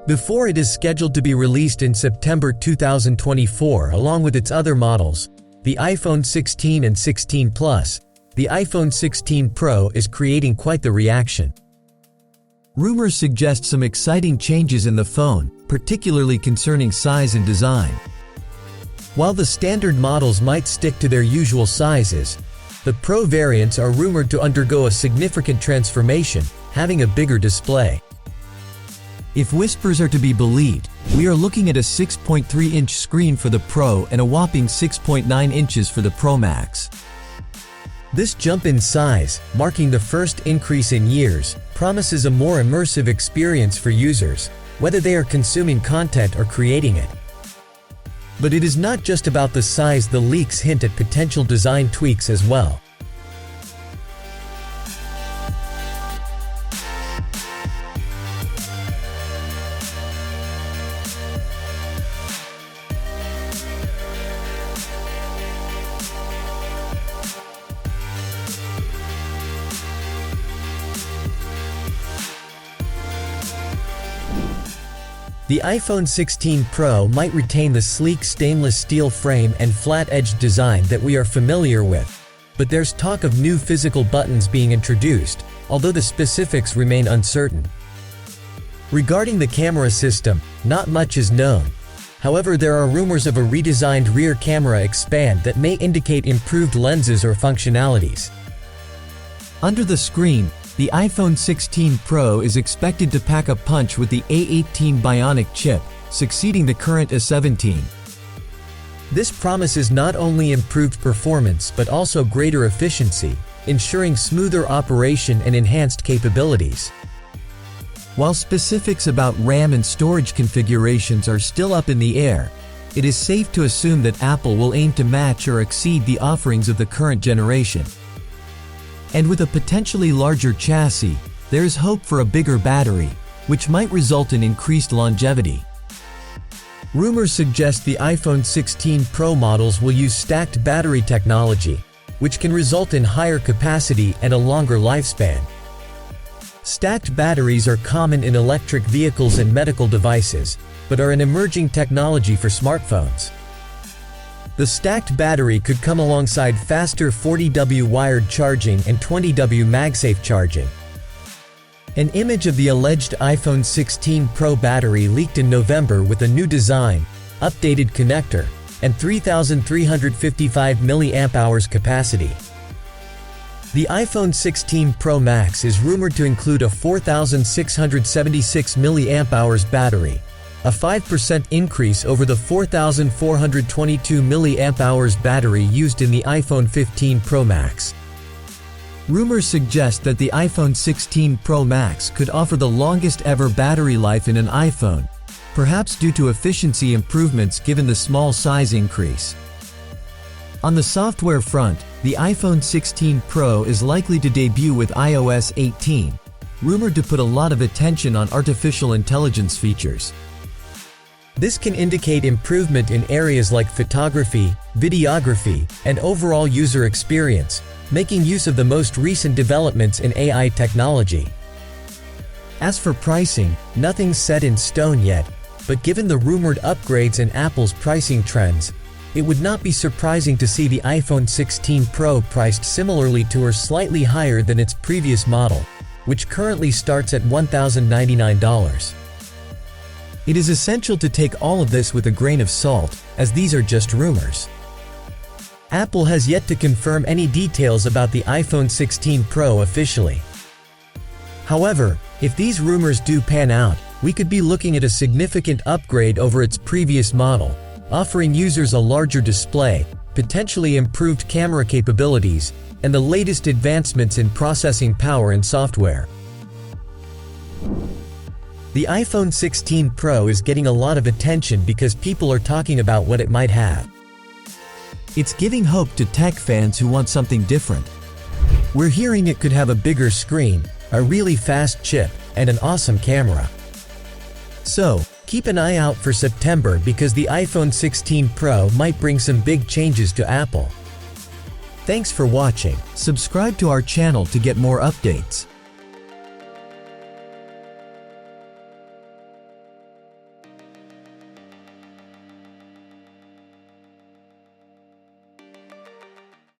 Before it is scheduled to be released in September 2024 along with its other models, the iPhone 16 and 16 Plus, the iPhone 16 Pro is creating quite the reaction. Rumors suggest some exciting changes in the phone, particularly concerning size and design. While the standard models might stick to their usual sizes, the Pro variants are rumored to undergo a significant transformation, having a bigger display. If whispers are to be believed, we are looking at a 6.3-inch screen for the Pro and a whopping 6.9 inches for the Pro Max. This jump in size, marking the first increase in years, promises a more immersive experience for users, whether they are consuming content or creating it. But it is not just about the size. The leaks hint at potential design tweaks as well. The iPhone 16 Pro might retain the sleek stainless steel frame and flat-edged design that we are familiar with, but there's talk of new physical buttons being introduced, although the specifics remain uncertain. Regarding the camera system, not much is known. However, there are rumors of a redesigned rear camera expand that may indicate improved lenses or functionalities. Under the screen, the iPhone 16 Pro is expected to pack a punch with the A18 Bionic chip, succeeding the current A17. This promises not only improved performance but also greater efficiency, ensuring smoother operation and enhanced capabilities. While specifics about RAM and storage configurations are still up in the air, it is safe to assume that Apple will aim to match or exceed the offerings of the current generation. And with a potentially larger chassis, there is hope for a bigger battery, which might result in increased longevity. Rumors suggest the iPhone 16 Pro models will use stacked battery technology, which can result in higher capacity and a longer lifespan. Stacked batteries are common in electric vehicles and medical devices, but are an emerging technology for smartphones. The stacked battery could come alongside faster 40W wired charging and 20W MagSafe charging. An image of the alleged iPhone 16 Pro battery leaked in November with a new design, updated connector, and 3,355 mAh capacity. The iPhone 16 Pro Max is rumored to include a 4,676 mAh battery, a 5% increase over the 4,422 mAh battery used in the iPhone 15 Pro Max. Rumors suggest that the iPhone 16 Pro Max could offer the longest ever battery life in an iPhone, perhaps due to efficiency improvements given the small size increase. On the software front, the iPhone 16 Pro is likely to debut with iOS 18, rumored to put a lot of attention on artificial intelligence features. This can indicate improvement in areas like photography, videography, and overall user experience, making use of the most recent developments in AI technology. As for pricing, nothing's set in stone yet, but given the rumored upgrades in Apple's pricing trends, it would not be surprising to see the iPhone 16 Pro priced similarly to or slightly higher than its previous model, which currently starts at $1,099. It is essential to take all of this with a grain of salt, as these are just rumors. Apple has yet to confirm any details about the iPhone 16 Pro officially. However, if these rumors do pan out, we could be looking at a significant upgrade over its previous model, offering users a larger display, potentially improved camera capabilities, and the latest advancements in processing power and software. The iPhone 16 Pro is getting a lot of attention because people are talking about what it might have. It's giving hope to tech fans who want something different. We're hearing it could have a bigger screen, a really fast chip, and an awesome camera. So, keep an eye out for September because the iPhone 16 Pro might bring some big changes to Apple. Thanks for watching. Subscribe to our channel to get more updates.